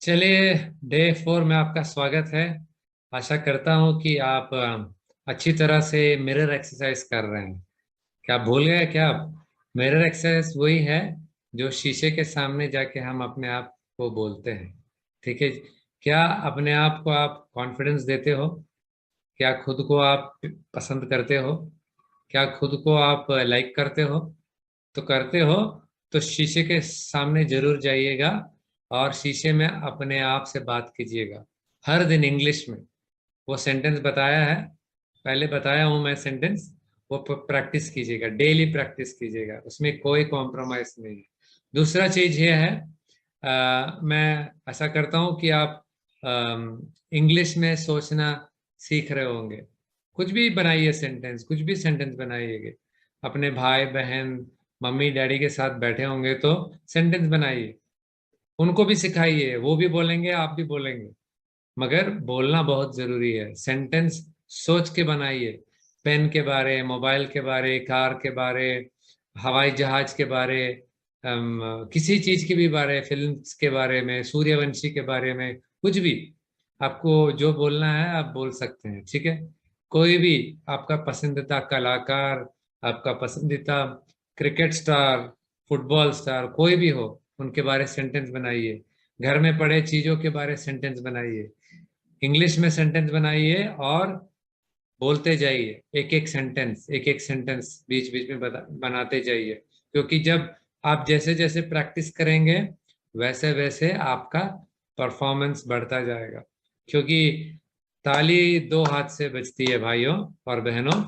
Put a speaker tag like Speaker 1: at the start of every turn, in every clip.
Speaker 1: चलिए, डे 4 में आपका स्वागत है। आशा करता हूँ कि आप अच्छी तरह से मिरर एक्सरसाइज कर रहे हैं। क्या भूल गए क्या आप? मिरर एक्सरसाइज वही है जो शीशे के सामने जाके हम अपने आप को बोलते हैं। ठीक है। क्या अपने आप को आप कॉन्फिडेंस देते हो? क्या खुद को आप पसंद करते हो? क्या खुद को आप लाइक करते हो? तो करते हो तो शीशे के सामने जरूर जाइएगा और शीशे में अपने आप से बात कीजिएगा हर दिन इंग्लिश में। वो सेंटेंस बताया है, पहले बताया हूं मैं सेंटेंस। वो प्रैक्टिस कीजिएगा, डेली प्रैक्टिस कीजिएगा, उसमें कोई कॉम्प्रोमाइज नहीं है। दूसरा चीज ये है, मैं ऐसा करता हूं कि आप इंग्लिश में सोचना सीख रहे होंगे। कुछ भी बनाइए सेंटेंस, कुछ भी सेंटेंस बनाइए। अपने भाई बहन मम्मी डैडी के साथ बैठे होंगे तो सेंटेंस बनाइए, उनको भी सिखाइए, वो भी बोलेंगे आप भी बोलेंगे। मगर बोलना बहुत जरूरी है। सेंटेंस सोच के बनाइए, पेन के बारे, मोबाइल के बारे, कार के बारे, हवाई जहाज के बारे, किसी चीज के भी बारे, फिल्म्स के बारे में, सूर्यवंशी के बारे में, कुछ भी आपको जो बोलना है आप बोल सकते हैं। ठीक है। कोई भी आपका पसंदीदा कलाकार, आपका पसंदीदा क्रिकेट स्टार, फुटबॉल स्टार, कोई भी हो, उनके बारे सेंटेंस बनाइए। घर में पड़े चीजों के बारे सेंटेंस बनाइए, इंग्लिश में सेंटेंस बनाइए और बोलते जाइए। एक एक सेंटेंस बीच बीच में बनाते जाइए। क्योंकि जब आप जैसे जैसे प्रैक्टिस करेंगे वैसे वैसे आपका परफॉर्मेंस बढ़ता जाएगा। क्योंकि ताली दो हाथ से बजती है भाइयों और बहनों,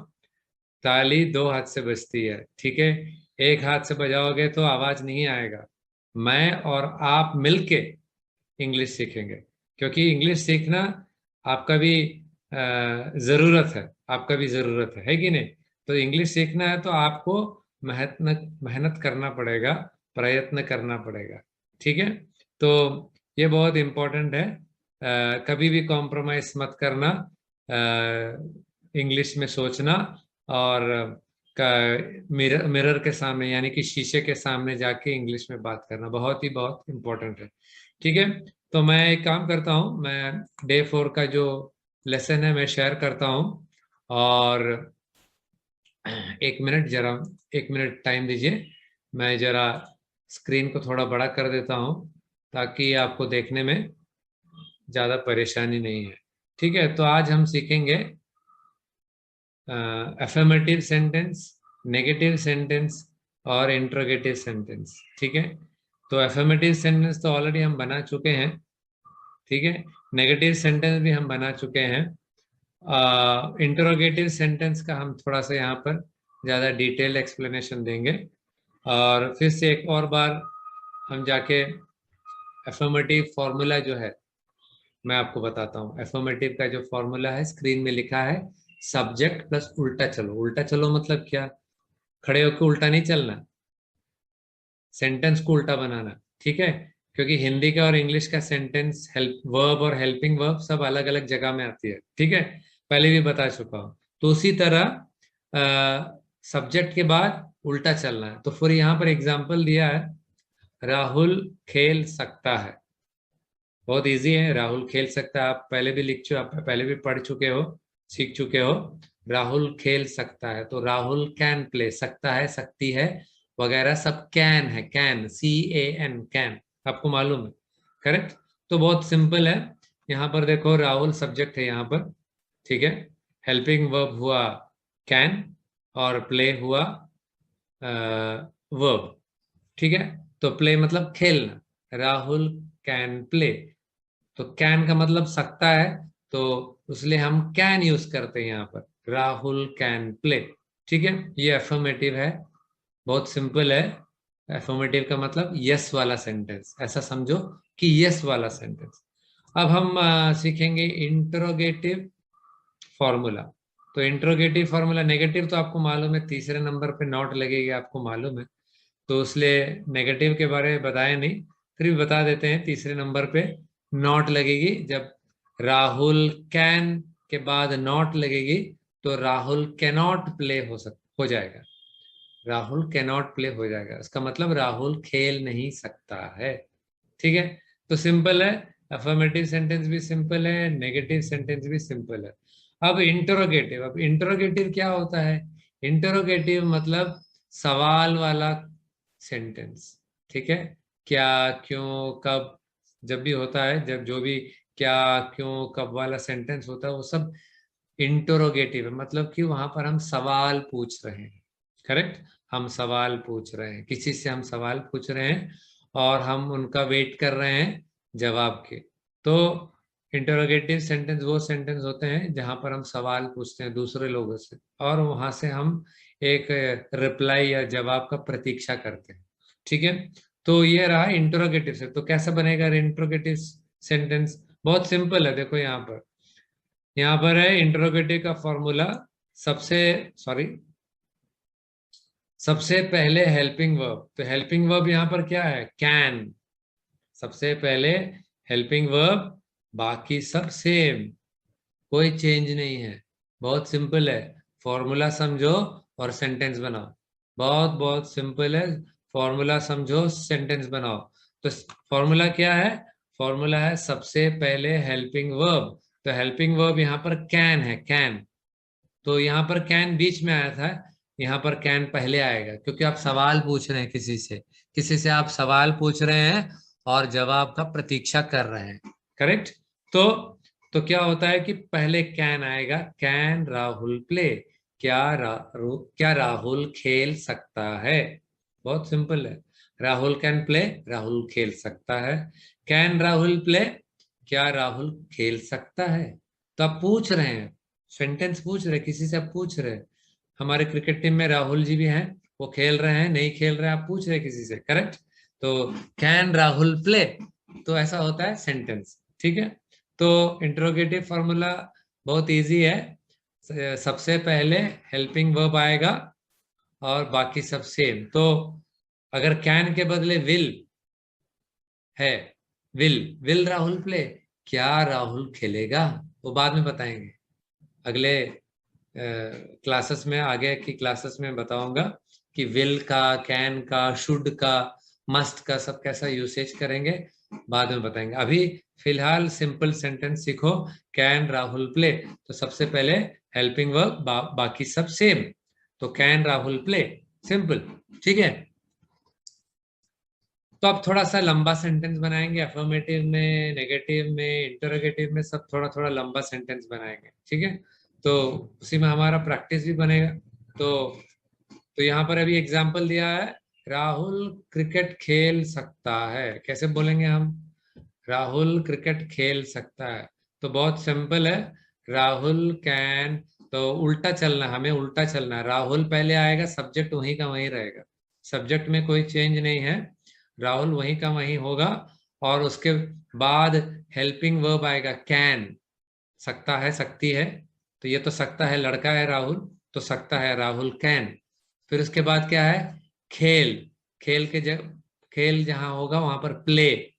Speaker 1: ताली दो हाथ से बजती है। ठीक है। एक हाथ से बजाओगे तो आवाज नहीं आएगा। मैं और आप मिलके इंग्लिश सीखेंगे। क्योंकि इंग्लिश सीखना आपका भी जरूरत है, आपका भी जरूरत है कि नहीं? तो इंग्लिश सीखना है तो आपको मेहनत मेहनत करना पड़ेगा, प्रयत्न करना पड़ेगा। ठीक है। तो ये बहुत इम्पोर्टेंट है। कभी भी कॉम्प्रोमाइज मत करना। इंग्लिश में सोचना और मिरर के सामने यानी कि शीशे के सामने जाके इंग्लिश में बात करना बहुत इम्पोर्टेंट है। ठीक है। तो मैं एक काम करता हूँ, मैं डे 4 का जो लेसन है मैं शेयर करता हूँ। और एक मिनट जरा, एक मिनट टाइम दीजिए। मैं जरा स्क्रीन को थोड़ा बड़ा कर देता हूँ ताकि आपको देखने में ज़्यादा परेशानी नहीं है। ठीक है। तो आज हम सीखेंगे अफर्मेटिव सेंटेंस, नेगेटिव सेंटेंस और इंट्रोगेटिव सेंटेंस। ठीक है। तो अफर्मेटिव सेंटेंस तो ऑलरेडी हम बना चुके हैं। ठीक है। नेगेटिव सेंटेंस भी हम बना चुके हैं। इंटरोगेटिव सेंटेंस का हम थोड़ा सा यहाँ पर ज़्यादा डिटेल एक्सप्लेनेशन देंगे। और फिर से एक और बार हम जाके एफर्मेटिव फॉर्मूला जो है मैं आपको बताता हूँ। एफर्मेटिव का जो फॉर्मूला है स्क्रीन में लिखा है, सब्जेक्ट प्लस उल्टा चलो। उल्टा चलो मतलब क्या? खड़े होकर उल्टा नहीं चलना, सेंटेंस को उल्टा बनाना। ठीक है। क्योंकि हिंदी का और इंग्लिश का सेंटेंस हेल्प वर्ब और हेल्पिंग वर्ब सब अलग अलग जगह में आती है। ठीक है। पहले भी बता चुका हूं। तो उसी तरह सब्जेक्ट के बाद उल्टा चलना है। तो फिर यहाँ पर एग्जाम्पल दिया है, राहुल खेल सकता है। बहुत इजी है, राहुल खेल सकता है। आप पहले भी आप पहले भी पढ़ चुके हो, सीख चुके हो। राहुल खेल सकता है तो राहुल कैन प्ले, सकता है, सकती है वगैरह सब कैन है। कैन, CAN, कैन, आपको मालूम है। करेक्ट। तो बहुत सिंपल है। यहाँ पर देखो, राहुल सब्जेक्ट है यहाँ पर। ठीक है। हेल्पिंग वर्ब हुआ कैन और प्ले हुआ वर्ब। ठीक है। तो प्ले मतलब खेलना, राहुल कैन प्ले। तो कैन का मतलब सकता है, तो इसलिए हम कैन यूज करते हैं यहाँ पर, राहुल कैन प्ले। ठीक है। ये अफर्मेटिव है, बहुत सिंपल है। अफर्मेटिव का मतलब यस वाला सेंटेंस, ऐसा समझो कि यस वाला सेंटेंस। अब हम सीखेंगे इंट्रोगेटिव फॉर्मूला। तो इंट्रोगेटिव फॉर्मूला, नेगेटिव तो आपको मालूम है, तीसरे नंबर पे नॉट लगेगी, आपको मालूम है। तो इसलिए नेगेटिव के बारे में बताया नहीं, फिर भी बता देते हैं। तीसरे नंबर पे नॉट लगेगी। जब राहुल कैन के बाद नॉट लगेगी तो राहुल कैनॉट प्ले हो जाएगा। राहुल कैन नॉट प्ले हो जाएगा, इसका मतलब राहुल खेल नहीं सकता है। ठीक है, तो सिंपल है, अफर्मेटिव सेंटेंस भी सिंपल है, नेगेटिव सेंटेंस भी सिंपल है। अब इंटरोगेटिव, अब इंटरोगेटिव क्या होता है? इंटरोगेटिव मतलब सवाल वाला सेंटेंस। ठीक है, क्या, क्यों, कब, जब भी होता है, जब जो भी क्या, क्यों, कब वाला सेंटेंस होता है वो सब इंटरोगेटिव है, मतलब कि वहां पर हम सवाल पूछ रहे हैं। करेक्ट, हम सवाल पूछ रहे हैं, किसी से हम सवाल पूछ रहे हैं और हम उनका वेट कर रहे हैं जवाब के। तो इंटरोगेटिव सेंटेंस वो सेंटेंस होते हैं जहां पर हम सवाल पूछते हैं दूसरे लोगों से और वहां से हम एक रिप्लाई या जवाब का प्रतीक्षा करते हैं। ठीक है, तो ये रहा इंटरोगेटिव से। तो कैसा बनेगा इंटरोगेटिव सेंटेंस? बहुत सिंपल है, देखो यहाँ पर है इंटरोगेटिव का फॉर्मूला। सबसे सॉरी सबसे पहले हेल्पिंग वर्ब, तो हेल्पिंग वर्ब यहाँ पर क्या है? कैन। सबसे पहले हेल्पिंग वर्ब, बाकी सब सेम, कोई चेंज नहीं है। बहुत सिंपल है, फॉर्मूला समझो और सेंटेंस बनाओ। बहुत बहुत सिंपल है, फॉर्मूला समझो सेंटेंस बनाओ। तो फॉर्मूला क्या है? फॉर्मूला है सबसे पहले हेल्पिंग वर्ब, तो हेल्पिंग वर्ब यहाँ पर कैन है, कैन। तो यहाँ पर कैन बीच में आया था, यहाँ पर कैन पहले आएगा क्योंकि आप सवाल पूछ रहे हैं किसी से आप सवाल पूछ रहे हैं और जवाब का प्रतीक्षा कर रहे हैं। करेक्ट, तो क्या होता है कि पहले कैन आएगा, कैन राहुल प्ले, क्या राहुल खेल सकता है? बहुत सिंपल है, राहुल कैन प्ले, राहुल खेल सकता है। कैन राहुल प्ले, क्या राहुल खेल सकता है? तो आप पूछ रहे हैं, सेंटेंस पूछ रहे, किसी से आप पूछ रहे। हमारे क्रिकेट टीम में राहुल जी भी हैं, वो खेल रहे हैं नहीं खेल रहे हैं, आप पूछ रहे किसी से। करेक्ट, तो कैन राहुल प्ले, तो ऐसा होता है सेंटेंस। ठीक है, तो इंट्रोगेटिव फॉर्मूला बहुत इजी है, सबसे पहले हेल्पिंग वर्ब आएगा और बाकी सब सेम। तो अगर कैन के बदले विल है, विल राहुल प्ले, क्या राहुल खेलेगा? वो बाद में बताएंगे, अगले क्लासेस में, आगे की क्लासेस में बताऊंगा कि विल का, कैन का, शुड का, मस्ट का सब कैसा यूसेज करेंगे, बाद में बताएंगे। अभी फिलहाल सिंपल सेंटेंस सीखो, कैन राहुल प्ले, तो सबसे पहले हेल्पिंग वर्ब, बाकी सब सेम, तो कैन राहुल प्ले, सिंपल। ठीक है, तो अब थोड़ा सा लंबा सेंटेंस बनाएंगे, अफर्मेटिव में, नेगेटिव में, इंटरोगेटिव में, सब थोड़ा थोड़ा लंबा सेंटेंस बनाएंगे। ठीक है, तो उसी में हमारा प्रैक्टिस भी बनेगा। तो यहाँ पर अभी एग्जांपल दिया है, राहुल क्रिकेट खेल सकता है, कैसे बोलेंगे हम? राहुल क्रिकेट खेल सकता है, तो बहुत सिंपल है, राहुल कैन। तो उल्टा चलना, हमें उल्टा चलना है, राहुल पहले आएगा, सब्जेक्ट वहीं का वहीं रहेगा, सब्जेक्ट में कोई चेंज नहीं है, राहुल वहीं का वहीं होगा। और उसके बाद हेल्पिंग वर्ब आएगा कैन, सकता है, सकती है, तो ये तो सकता है, लड़का है राहुल, तो सकता है, राहुल कैन। फिर उसके बाद क्या है? खेल, खेल के जब खेल जहां होगा वहां पर प्ले,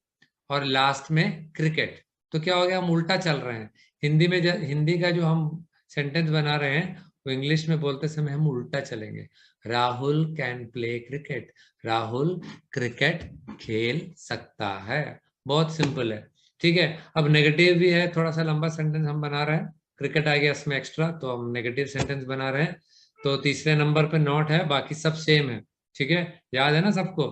Speaker 1: और लास्ट में क्रिकेट। तो क्या हो गया, हम उल्टा चल रहे हैं। हिंदी में हिंदी का जो हम सेंटेंस बना रहे हैं वो इंग्लिश में बोलते समय हम उल्टा चलेंगे, Rahul can play cricket, Rahul cricket खेल सकता है। बहुत सिंपल है। ठीक है, अब नेगेटिव भी है, थोड़ा सा लंबा सेंटेंस हम बना रहे हैं, क्रिकेट आ गया इसमें एक्स्ट्रा, तो हम नेगेटिव सेंटेंस बना रहे हैं। तो तीसरे नंबर पे नॉट है, बाकी सब सेम है। ठीक है, याद है ना सबको?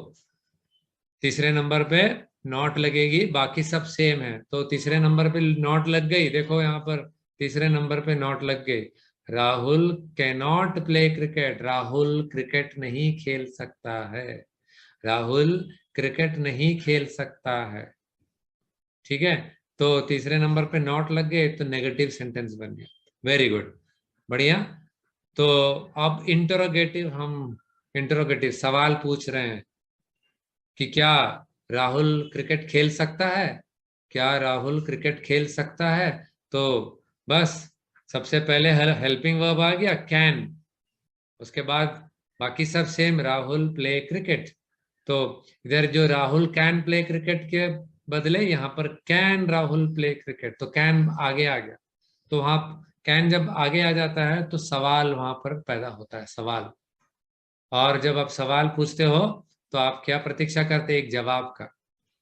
Speaker 1: तीसरे नंबर पे नॉट लगेगी, बाकी सब सेम है। तो तीसरे नंबर पे नॉट लग गई, देखो यहाँ पर तीसरे नंबर पे नॉट लग गई, Rahul can not play cricket, Rahul cricket नहीं खेल सकता है, राहुल क्रिकेट नहीं खेल सकता है। ठीक है, तो तीसरे नंबर पे नॉट लग गए तो नेगेटिव सेंटेंस बन गया। वेरी गुड, बढ़िया। तो अब इंटरोगेटिव, हम इंटरोगेटिव सवाल पूछ रहे हैं कि क्या राहुल क्रिकेट खेल सकता है, क्या राहुल क्रिकेट खेल सकता है? तो बस सबसे पहले हेल्पिंग वर्ब आ गया कैन, उसके बाद बाकी सब सेम, राहुल प्ले क्रिकेट। तो इधर जो राहुल कैन प्ले क्रिकेट के बदले यहाँ पर कैन राहुल प्ले क्रिकेट, तो कैन आगे आ गया। तो वहां कैन जब आगे आ जाता है तो सवाल वहां पर पैदा होता है, सवाल। और जब आप सवाल पूछते हो तो आप क्या प्रतीक्षा करते हैं? एक जवाब का।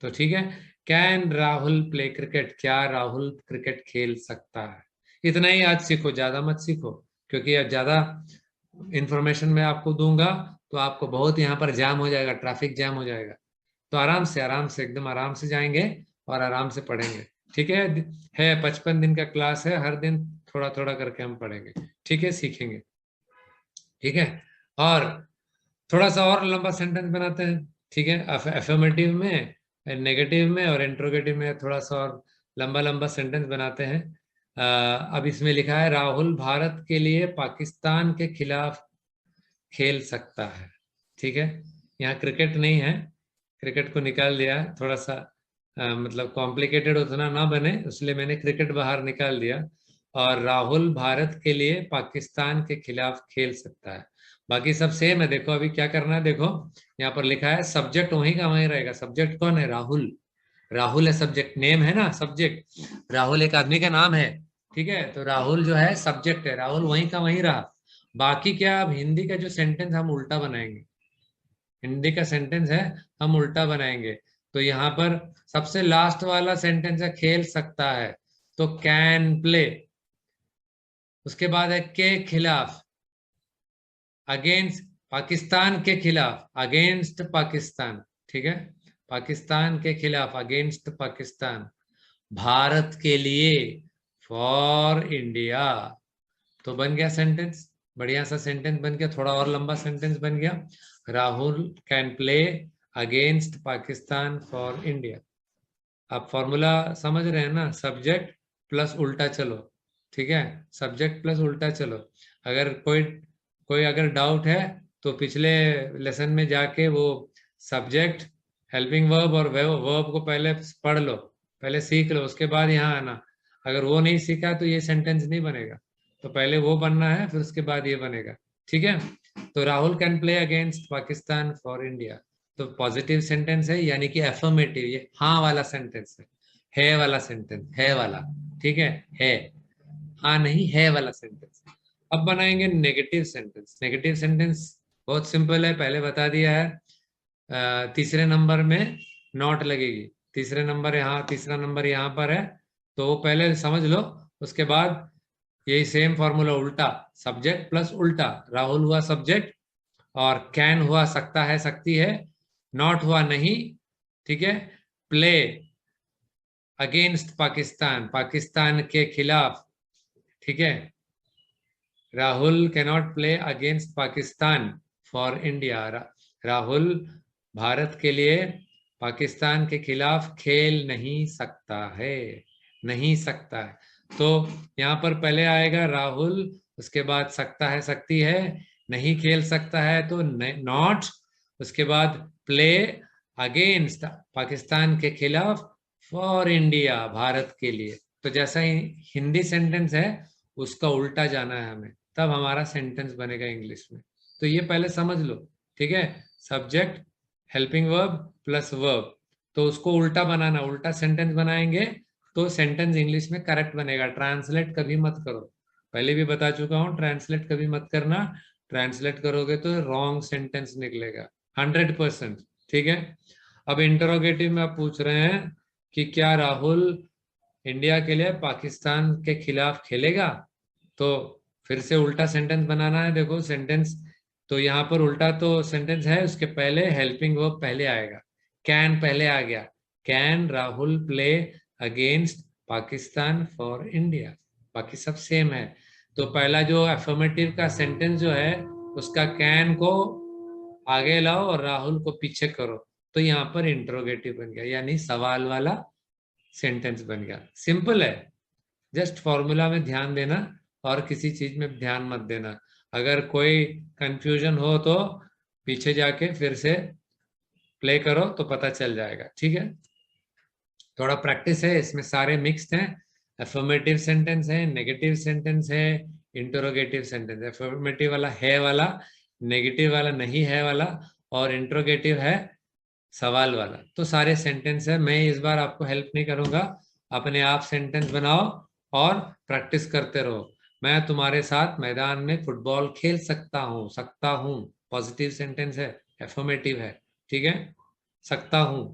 Speaker 1: तो ठीक है, कैन राहुल प्ले क्रिकेट? क्या राहुल क्रिकेट खेल सकता है? इतना ही आज सीखो, ज्यादा मत सीखो, क्योंकि अब ज्यादा इंफॉर्मेशन मैं आपको दूंगा तो आपको बहुत यहाँ पर जाम हो जाएगा, ट्रैफिक जाम हो जाएगा। तो आराम से एकदम आराम से जाएंगे और आराम से पढ़ेंगे। ठीक है 55 दिन का क्लास है, हर दिन थोड़ा थोड़ा करके हम पढ़ेंगे। ठीक है, सीखेंगे। ठीक है, और थोड़ा सा और लंबा सेंटेंस बनाते हैं। ठीक है, अफर्मेटिव में, नेगेटिव में और इंट्रोगेटिव में थोड़ा सा और लंबा लंबा सेंटेंस बनाते हैं। अब इसमें लिखा है राहुल भारत के लिए पाकिस्तान के खिलाफ खेल सकता है। ठीक है, यहाँ क्रिकेट नहीं है, क्रिकेट को निकाल दिया है। थोड़ा सा मतलब कॉम्प्लिकेटेड उतना ना बने, इसलिए मैंने क्रिकेट बाहर निकाल दिया। और राहुल भारत के लिए पाकिस्तान के खिलाफ खेल सकता है। बाकी सब सेम है। देखो अभी क्या करना है, देखो यहाँ पर लिखा है सब्जेक्ट वहीं का वहीं रहेगा। सब्जेक्ट कौन है? राहुल। राहुल है सब्जेक्ट, नेम है ना सब्जेक्ट। राहुल एक आदमी का नाम है। ठीक है, तो राहुल जो है सब्जेक्ट है, राहुल वहीं का वहीं रहा। बाकी क्या, अब हिंदी का जो सेंटेंस हम उल्टा बनाएंगे। हिंदी का सेंटेंस है, हम उल्टा बनाएंगे। तो यहाँ पर सबसे लास्ट वाला सेंटेंस है खेल सकता है, तो कैन प्ले। उसके बाद है के खिलाफ, अगेंस्ट पाकिस्तान के खिलाफ, अगेंस्ट पाकिस्तान। ठीक है, पाकिस्तान के खिलाफ, अगेंस्ट पाकिस्तान। भारत के लिए, फॉर इंडिया। तो बन गया सेंटेंस, बढ़िया सा सेंटेंस बन गया। थोड़ा और लंबा सेंटेंस बन गया, Rahul can play against Pakistan for India. आप फॉर्मूला समझ रहे हैं ना? सब्जेक्ट प्लस उल्टा चलो। ठीक है, सब्जेक्ट प्लस उल्टा चलो। अगर कोई कोई अगर डाउट है तो पिछले लेसन में जाके वो सब्जेक्ट, हेल्पिंग वर्ब और वर्ब को पहले पढ़ लो, पहले सीख लो, उसके बाद यहाँ आना। अगर वो नहीं सीखा तो ये सेंटेंस नहीं बनेगा। तो पहले वो बनना है, फिर उसके बाद ये बनेगा। ठीक है, तो Rahul can play against Pakistan for India. तो पॉजिटिव सेंटेंस है, यानी कि एफर्मेटिव, ये हाँ वाला सेंटेंस है वाला सेंटेंस, है वाला। ठीक है हाँ नहीं, है वाला सेंटेंस। अब बनाएंगे नेगेटिव सेंटेंस। नेगेटिव सेंटेंस बहुत सिंपल है, पहले बता दिया है। तीसरे नंबर में नॉट लगेगी। तीसरे नंबर यहाँ, तीसरा नंबर यहाँ पर है, तो वो पहले समझ लो। उसके बाद यही सेम फॉर्मूला उल्टा, सब्जेक्ट प्लस उल्टा। राहुल हुआ सब्जेक्ट, और कैन हुआ सकता है, सकती है। नॉट हुआ नहीं। ठीक है, प्ले अगेंस्ट पाकिस्तान, पाकिस्तान के खिलाफ। ठीक है, Rahul cannot play against Pakistan for India. Rahul Bharat के लिए पाकिस्तान के खिलाफ खेल नहीं सकता है, नहीं सकता है। तो यहाँ पर पहले आएगा राहुल, उसके बाद सकता है, सकती है। नहीं खेल सकता है तो नॉट, उसके बाद प्ले अगेंस्ट पाकिस्तान के खिलाफ, फॉर इंडिया भारत के लिए। तो जैसा ही हिंदी सेंटेंस है उसका उल्टा जाना है हमें, तब हमारा सेंटेंस बनेगा इंग्लिश में। तो ये पहले समझ लो। ठीक है, subject, helping verb plus verb, तो उसको उल्टा बनाना, उल्टा सेंटेंस बनाएंगे तो सेंटेंस इंग्लिश में करेक्ट बनेगा। ट्रांसलेट कभी मत करो, पहले भी बता चुका हूं, ट्रांसलेट कभी मत करना। ट्रांसलेट करोगे तो रॉन्ग सेंटेंस निकलेगा 100%। ठीक है, अब इंटरोगेटिव में आप पूछ रहे हैं कि क्या राहुल इंडिया के लिए पाकिस्तान के खिलाफ खेलेगा? तो फिर से उल्टा सेंटेंस बनाना है। देखो सेंटेंस, तो यहाँ पर उल्टा तो सेंटेंस है, उसके पहले हेल्पिंग वर्ब पहले आएगा, कैन पहले आ गया। Can Rahul play against Pakistan for India. बाकी सब सेम है। तो पहला जो अफर्मेटिव का सेंटेंस जो है, उसका कैन को आगे लाओ और राहुल को पीछे करो, तो यहाँ पर इंट्रोगेटिव बन गया, यानी सवाल वाला सेंटेंस बन गया। सिंपल है, जस्ट फॉर्मूला में ध्यान देना और किसी चीज में ध्यान मत देना। अगर कोई कंफ्यूजन हो तो पीछे जाके फिर से प्ले करो तो पता चल जाएगा। ठीक है, थोड़ा प्रैक्टिस है इसमें, सारे मिक्स्ड हैं। अफर्मेटिव सेंटेंस है, नेगेटिव सेंटेंस है, इंटरोगेटिव सेंटेंस। अफर्मेटिव वाला है वाला, नेगेटिव वाला नहीं है वाला, और इंटरोगेटिव है सवाल वाला। तो सारे सेंटेंस है, मैं इस बार आपको हेल्प नहीं करूंगा, अपने आप सेंटेंस बनाओ और प्रैक्टिस करते रहो। मैं तुम्हारे साथ मैदान में फुटबॉल खेल सकता हूँ, सकता हूँ, पॉजिटिव सेंटेंस है, एफर्मेटिव है, ठीक है। सकता हूं,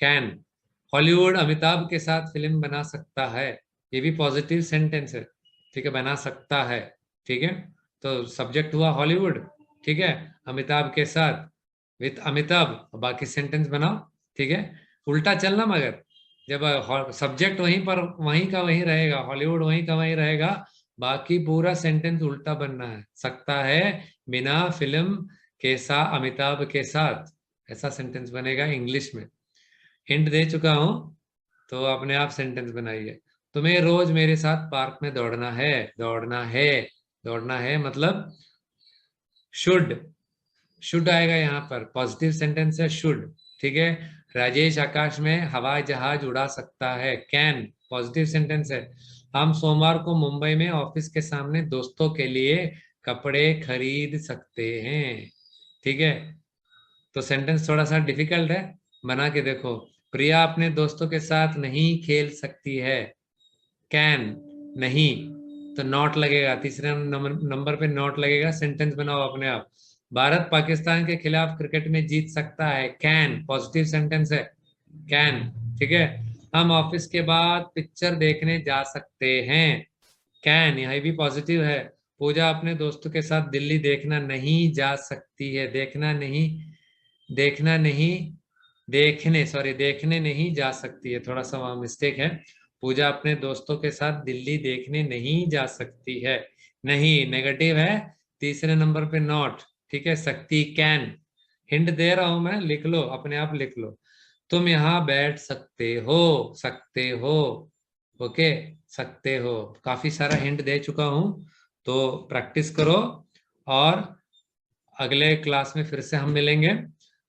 Speaker 1: कैन। हॉलीवुड अमिताभ के साथ फिल्म बना सकता है, ये भी पॉजिटिव सेंटेंस है, ठीक है, बना सकता है, ठीक है। तो सब्जेक्ट हुआ हॉलीवुड, ठीक है, अमिताभ के साथ, विथ अमिताभ, बाकी सेंटेंस बनाओ, ठीक है। उल्टा चलना, मगर जब सब्जेक्ट वहीं पर वहीं का वहीं रहेगा, हॉलीवुड वहीं का वहीं रहेगा, बाकी पूरा सेंटेंस उल्टा बनना है। सकता है बिना फिल्म के साथ, अमिताभ के साथ, ऐसा सेंटेंस बनेगा इंग्लिश में। हिंट दे चुका हूं, तो अपने आप सेंटेंस बनाइए। तुम्हें रोज मेरे साथ पार्क में दौड़ना है, दौड़ना है, दौड़ना है मतलब शुड, शुड आएगा यहाँ पर, पॉजिटिव सेंटेंस है शुड, ठीक है। राजेश आकाश में हवाई जहाज उड़ा सकता है, कैन, पॉजिटिव सेंटेंस है। हम सोमवार को मुंबई में ऑफिस के सामने दोस्तों के लिए कपड़े खरीद सकते हैं, ठीक है। तो सेंटेंस थोड़ा सा डिफिकल्ट है, बना के देखो। प्रिया अपने दोस्तों के साथ नहीं खेल सकती है, कैन, नहीं, तो नॉट लगेगा, तीसरे नंबर पे नॉट लगेगा, सेंटेंस बनाओ अपने आप। भारत पाकिस्तान के खिलाफ क्रिकेट में जीत सकता है, कैन, पॉजिटिव सेंटेंस है, कैन, ठीक है। हम ऑफिस के बाद पिक्चर देखने जा सकते हैं, कैन, यह भी पॉजिटिव है। पूजा अपने दोस्तों के साथ दिल्ली देखना नहीं जा सकती है, देखना नहीं, देखना नहीं, देखने, सॉरी, देखने नहीं जा सकती है, थोड़ा सा वहां मिस्टेक है। पूजा अपने दोस्तों के साथ दिल्ली देखने नहीं जा सकती है, नहीं नेगेटिव है, तीसरे नंबर पे नॉट, ठीक है। सकती, कैन। हिंट दे रहा हूं मैं, लिख लो, अपने आप लिख लो। तुम यहाँ बैठ सकते हो, सकते हो, ओके, सकते हो। काफी सारा हिंट दे चुका हूं, तो प्रैक्टिस करो, और अगले क्लास में फिर से हम मिलेंगे।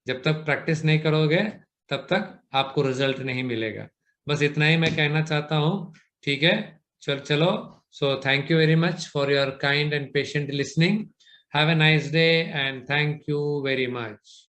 Speaker 1: जब तक प्रैक्टिस नहीं करोगे तब तक आपको रिजल्ट नहीं मिलेगा। बस इतना ही मैं कहना चाहता हूँ, ठीक है। चलो, so thank you very much for your kind and patient listening. Have a nice day and thank you very much.